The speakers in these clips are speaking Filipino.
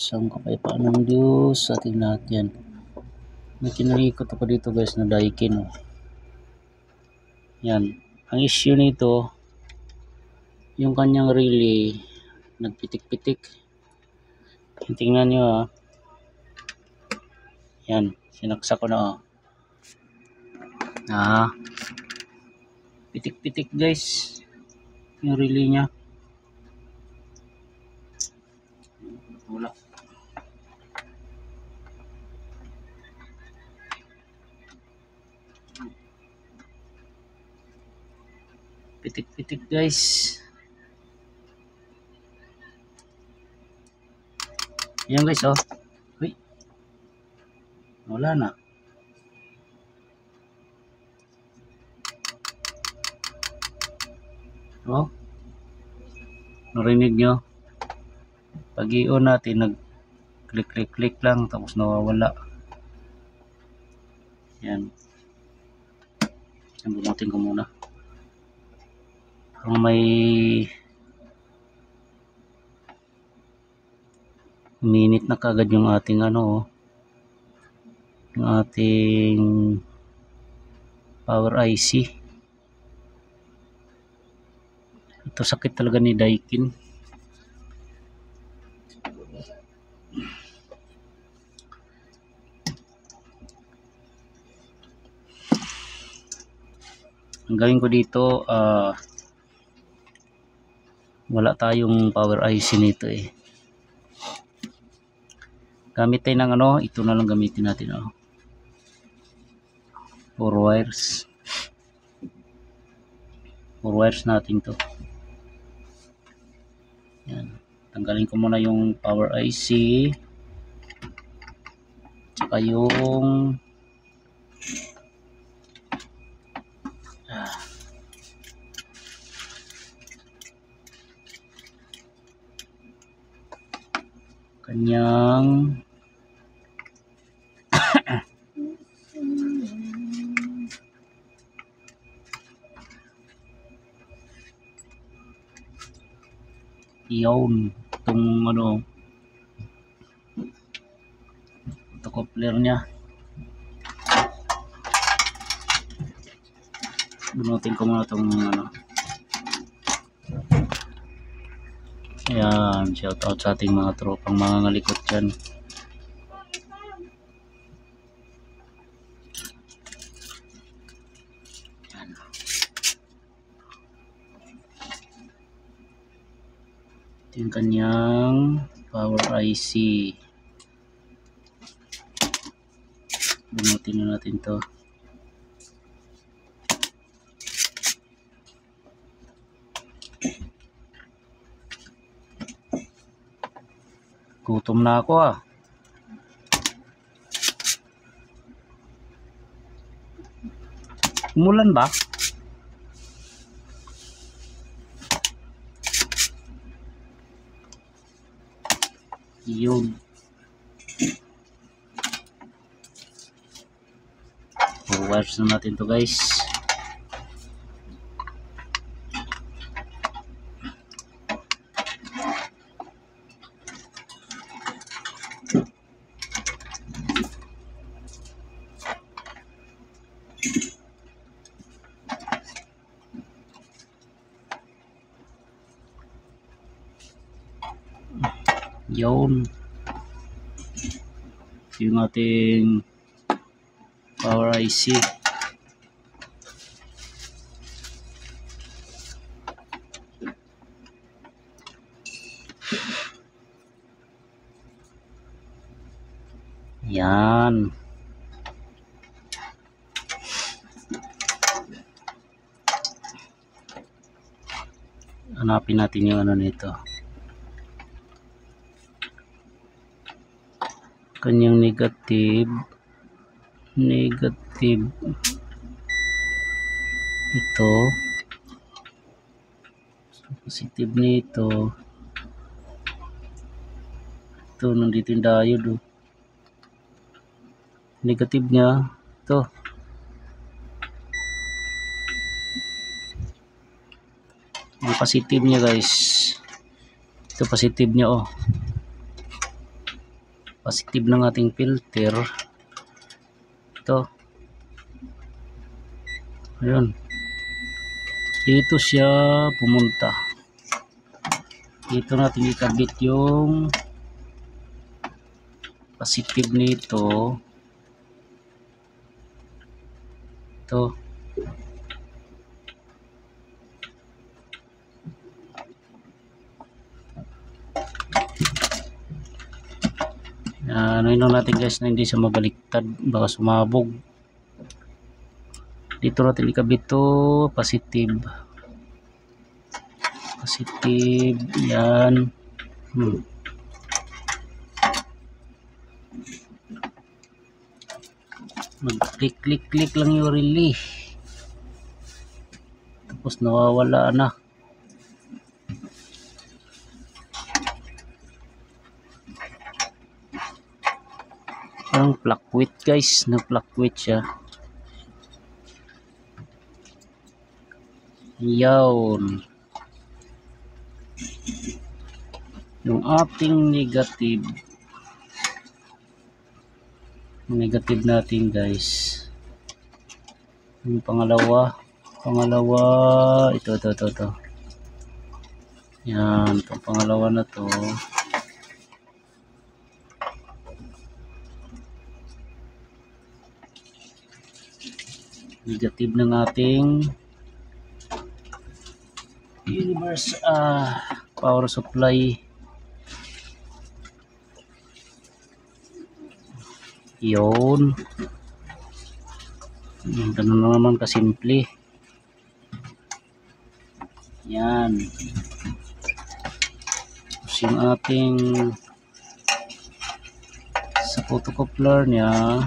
Isang kapayapaan ng Diyos sa ating lahat yan. May kinalikot ako dito guys na Daikin. Yan. Ang issue nito, yung kanyang relay, nagpitik-pitik. Tingnan nyo Yan. Sinaksak ko na pitik-pitik guys. Yung relay niya. Wala. Pitik-pitik guys. Yan guys Uy. Wala na. Narinig nyo? Pag i-on natin, nag-click lang tapos nawawala. Yan. Bunutin ko muna. Parang may minute na kagad yung ating yung ating power IC. Ito sakit talaga ni Daikin. Ang gawin ko dito, wala tayong power IC nito Gamit tayo ng ito na lang gamitin natin 4 wires. 4 wires natin to. Yan. Tanggalin ko muna yung power IC. Tsaka yung kanyang yun, itong ito coupler nya. Bunutin ko muna itong ayan, shout out sa ating mga tropang mga ngalikot dyan. Ito yung kanyang power IC. Bunutin na natin to. Gutom na ako Umulan ba? Yun. Wires na natin to guys. Yun. Yung ating power IC. Yan. Hanapin natin yung nito. Kanyang negative ito, positive nito, ito nandito yung diode negative nya ito, yung positive nya guys, ito positive nya positive ng ating filter. Ito. Ayun. Dito siya pumunta. Dito natin ikabit yung positive nito. Ito. Ano yun natin guys, na hindi siya mabaliktad, baka sumabog. Dito natin ikabit to positive. Yan. Mag-click lang yung relay, tapos nawawala na. Parang fluctuate guys, na-fluctuate siya. Yawn. Yung ating negative natin guys. Yung pangalawa ito. Yan, itong pangalawa na to. Negative ng ating universe power supply. Yun. Ganun na naman kasimple. Yan. Tapos yung ating sa photocoupler niya,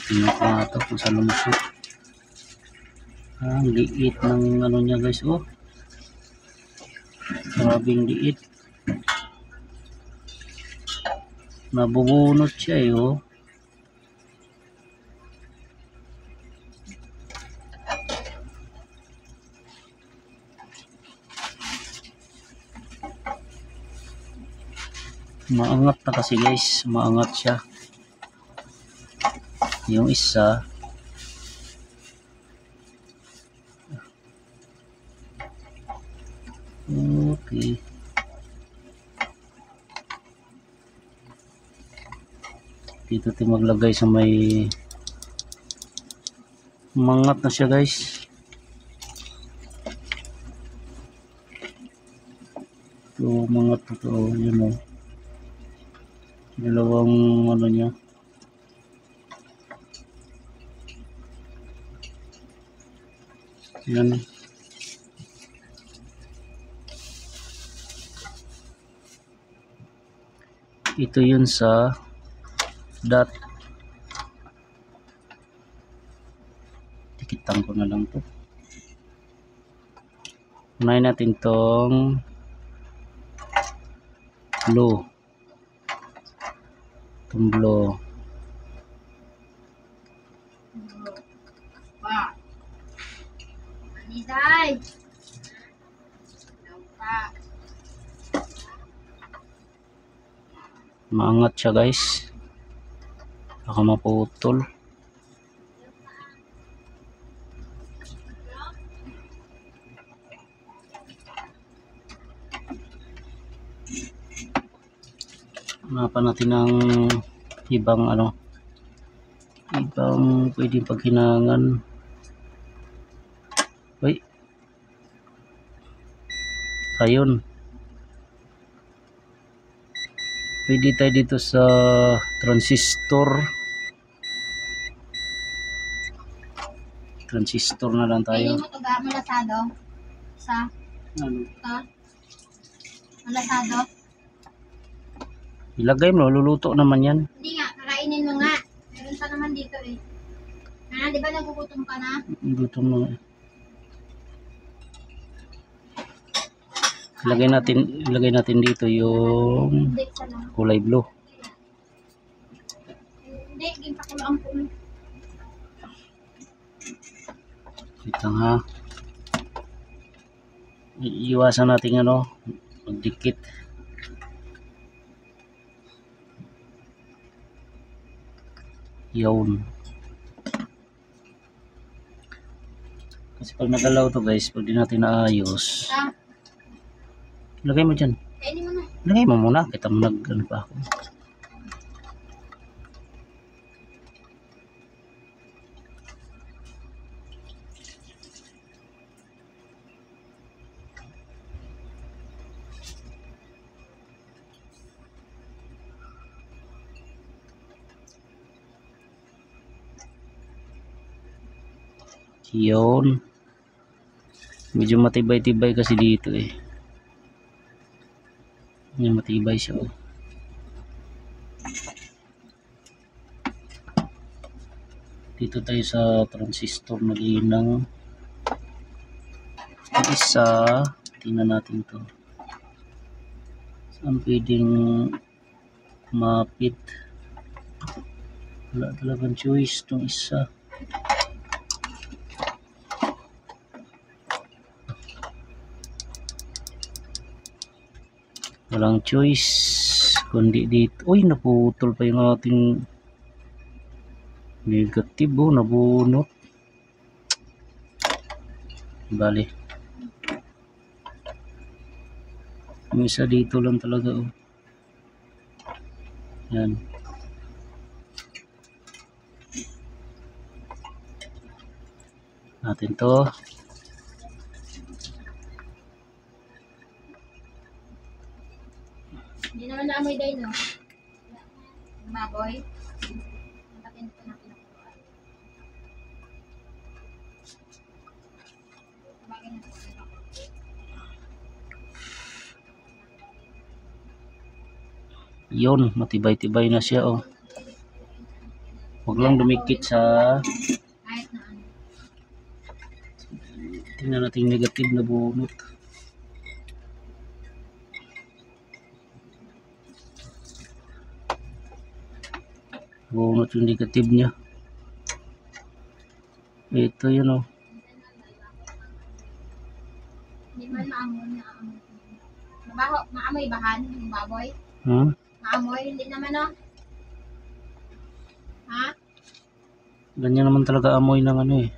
tingnan ko nga ito kung saan lumusot. Ang liit ng ano niya guys. Oh, grabing liit. Nabubunot siya eh. Oh, maangat na kasi guys, maangat siya. Yung isa okay. Dito tayo maglagay sa may mangat na siya guys. Ito mangat na to. Yun o. Dalawang ano niya. Yan. Ito yun sa dot. Tikitan ko na lang to. Unahin natin tong blue. Itong blue. Maangat siya guys, baka maputol. Hanapan natin ng ibang ano, ibang pwedeng paghinangan. Uy, ayun, pwede tayo dito sa transistor na lang tayo. Pwede mo ito malasado sa Ano? Malasado? Ilagay mo, luluto naman yan. Hindi nga, kakainin mo nga. Meron pa naman dito eh. Di ba nagugutom ka na? Gutom na. Ilagay natin dito yung kulay blue. Hindi, ginpakulaan ko. Ito nga. iwasan natin ano, magdikit. Yun. Kasi pag nagalaw to guys, pag di natin naayos, Ah, lagay mo dyan. kainin mo na. Lagay mo muna, kita mo nag ano pa ako. Yun. Medyo matibay-tibay kasi dito eh. Yan, matibay siya oh. Dito tayo sa transistor na ginang. Ang isa, tingnan natin to. Saan pwedeng kumapit? Wala talagang choice tong isa. Walang choice kundi dito. Uy, naputol pa yung ating negative oh, nabunot. Bali. Yung isa dito lang talaga oh. Yan. Natin to. Hindi naman naamoy day, no? Baboy. Natin ito na pinakulaan. Sabagay na ito. Yun, matibay-tibay na siya oh. Huwag lang dumikit sa Kahit na ano. tingnan natin negative na bunot. Bunot yung negative niya. Ito yun oh. Hindi man maamoy na amoy. Mabaho, maamoy bahan yung baboy. Maamoy, hindi naman, no? Ha? Ganyan naman talaga amoy ng ano eh.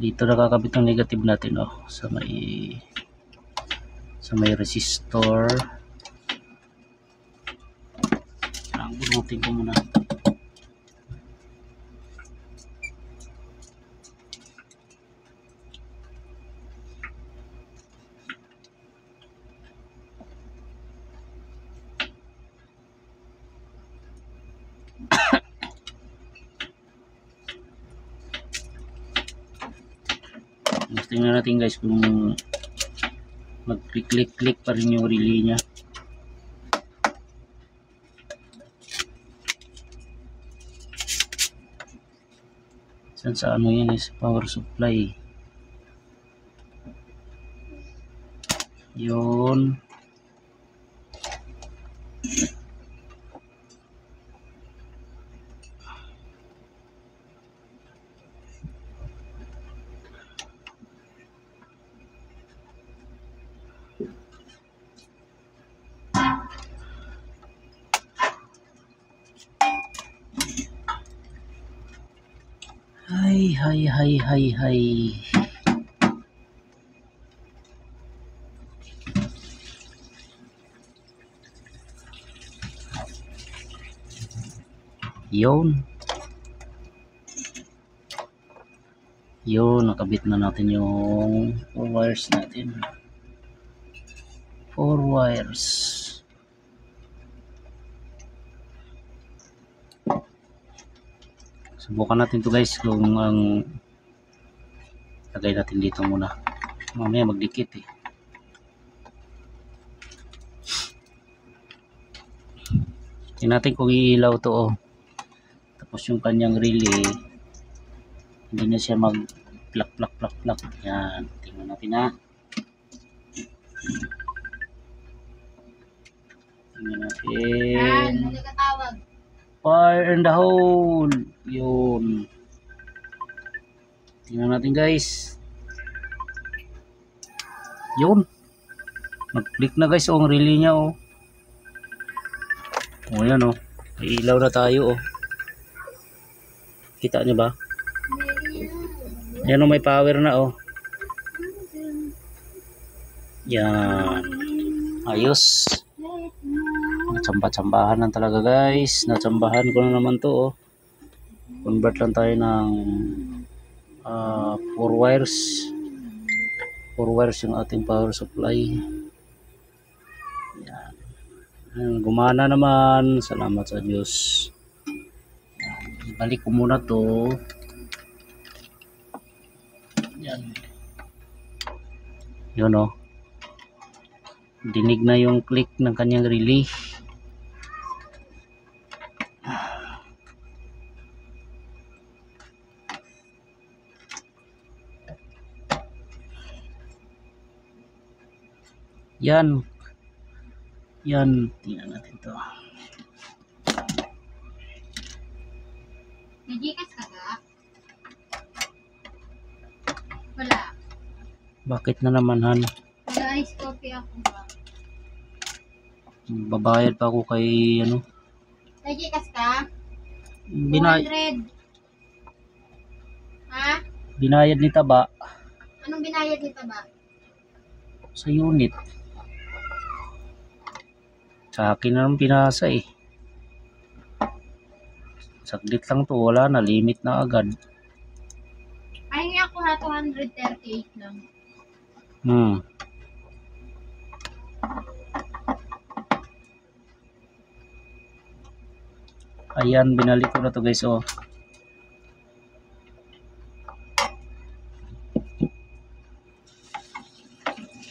Dito nakakabit ang negative natin oh, sa may resistor. Ang bunutin ko muna. Tingnan natin guys kung mag-click pa rin yung relay nya. Saan sa ano yan is power supply. Yun. Hay. Yun, nakabit na natin yung 4 wires natin. 4 wires. Subukan natin to guys kung ang lagay natin dito muna. Mamaya magdikit eh. Tingnan natin kung iilaw to oh. Tapos yung kanyang relay hindi na siya mag plak. Yan, tingnan natin ha. Tingnan natin. Yan, nagkatawag. Fire in the hole. Yun. Tingnan natin guys. Yun. Nag-click na guys ang relay niya oh. O yan oh. May ilaw na tayo oh. Kita niyo ba? Yan oh, may power na oh. Yan. Ayos. Natsambahan lang talaga guys. Natsambahan ko na naman to oh. Convert lang tayo ng 4 wires. 4 wires yung ating power supply. Yan. Gumana naman. Salamat sa Diyos. Yan. Balik ko muna to. Yan. Yun oh. Dinig na yung click ng kanyang relay. Yan. Yan. Tingnan natin to. Nagikas ka ga? Wala. Bakit na naman han? Wala ice coffee ako ba? Babayad pa ako kay ano? Nagikas ka? Binay 200. Ha? binayad ni Taba Anong binayad nito ba? sa unit. Sa akin na nang pinasa eh. Saglit lang to, wala na, limit na agad. Ay nga ako ha, 238 lang. Ayan, binalik ko na to guys oh.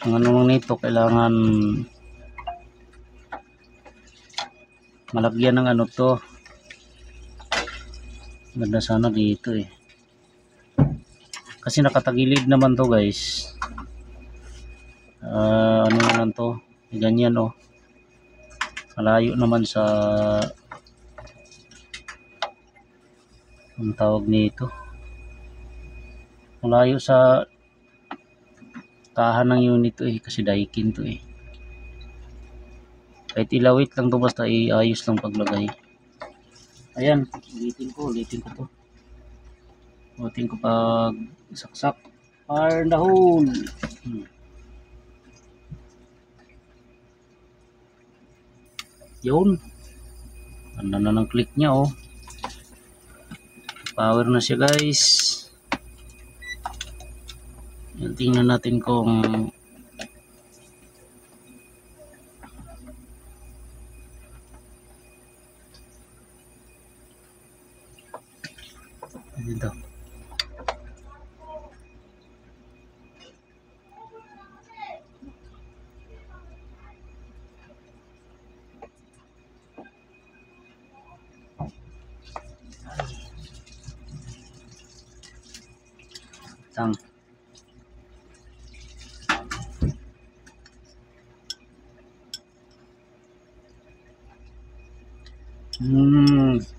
Ang ano nito, kailangan malagyan ng ano to. Ganda sana dito eh. Kasi nakatagilid naman to guys. Ano naman to? Ganyan oh. Malayo naman sa ang tawag nito. Malayo sa tahan ng unit to eh. Kasi daikin to eh. Kahit ilawit lang to, basta iayos lang paglagay. Ayan, ulitin ko to. Ulitin ko pag saksak. Fire in the hole. Yun. Ano na ng click niya oh. Power na siya guys. Yan, tingnan natin kung dito. Tang. Yummy?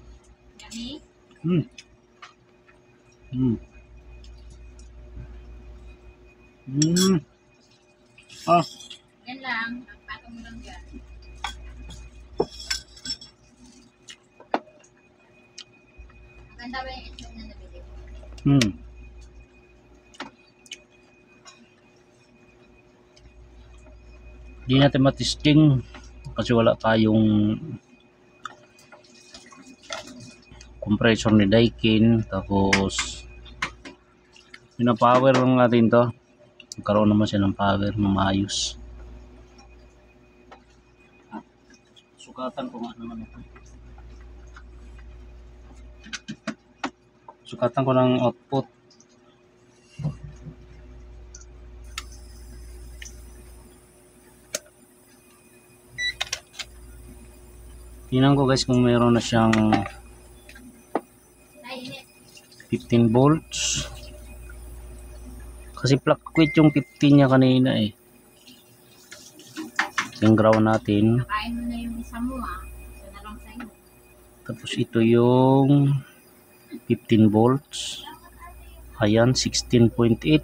Ah, Yan lang. Ang patong mo lang yan. Maganda ba yung itlog na nabili ko? Hindi natin matisting kasi wala tayong compressor ni Daikin. Tapos pinapower lang natin to. Nagkaroon naman siya ng power na maayos. Sukatan ko nga naman ito. Sukatan ko ng output. Tingnan ko guys kung mayroon na siyang 15 volts. Kasi fluctuate yung 15 niya kanina eh. Yung ground natin. Nakain mo na yung isa mo ah. So, lang sa'yo. Tapos ito yung 15 volts. Ayan, 16.8.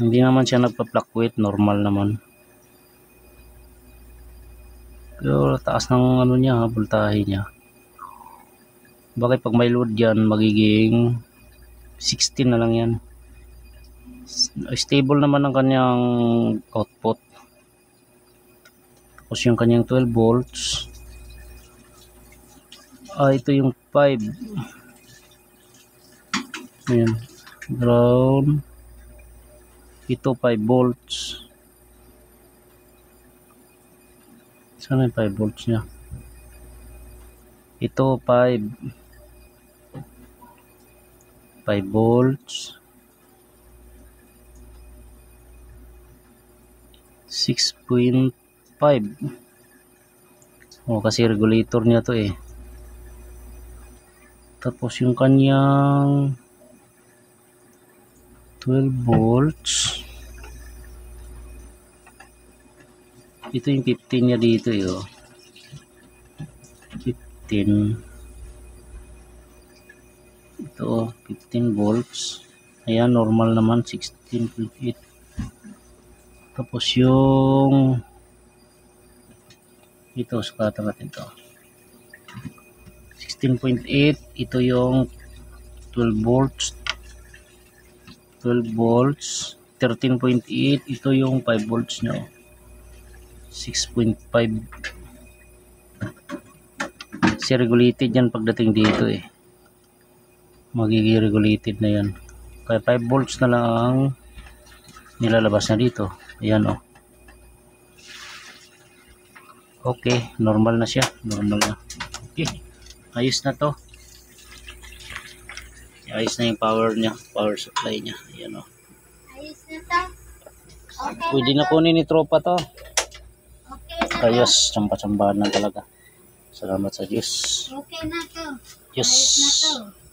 Hindi naman siya nagpa-fluctuate, normal naman. Pero taas ng ano niya, voltahe niya. Bakit pag may load yan, magiging 16 na lang yan. Stable naman ang kanyang output. Tapos yung kanyang 12 volts. Ito yung 5. Ayan. Ground. Ito 5 volts. Saan yung 5 volts niya? Ito 5 volts. 6.5. Kasi regulator niya to eh. Tapos yung kanyang 12 volts. Ito yung 15 niya dito eh. 15. Ito 15 volts. Ayan, normal naman 16.8. Tapos yung ito, sukatan natin to. 16.8. Ito yung 12 volts. 12 volts. 13.8. Ito yung 5 volts nyo. 6.5. Kasi regulated yan pagdating dito eh. Magiging regulated na yan. Kaya 5 volts na lang ang nilalabas na dito. Ayan o. Okay, normal na siya. Normal na. Okay, ayos na to. Ayos na yung power niya. Power supply niya. Ayan o. Ayos na to. Okay Pwede na na to. kunin ni tropa to. Okay na to. Ayos, tsamba-tsambahan na talaga. Salamat sa Diyos. Okay na to. Yes. Ayos na to.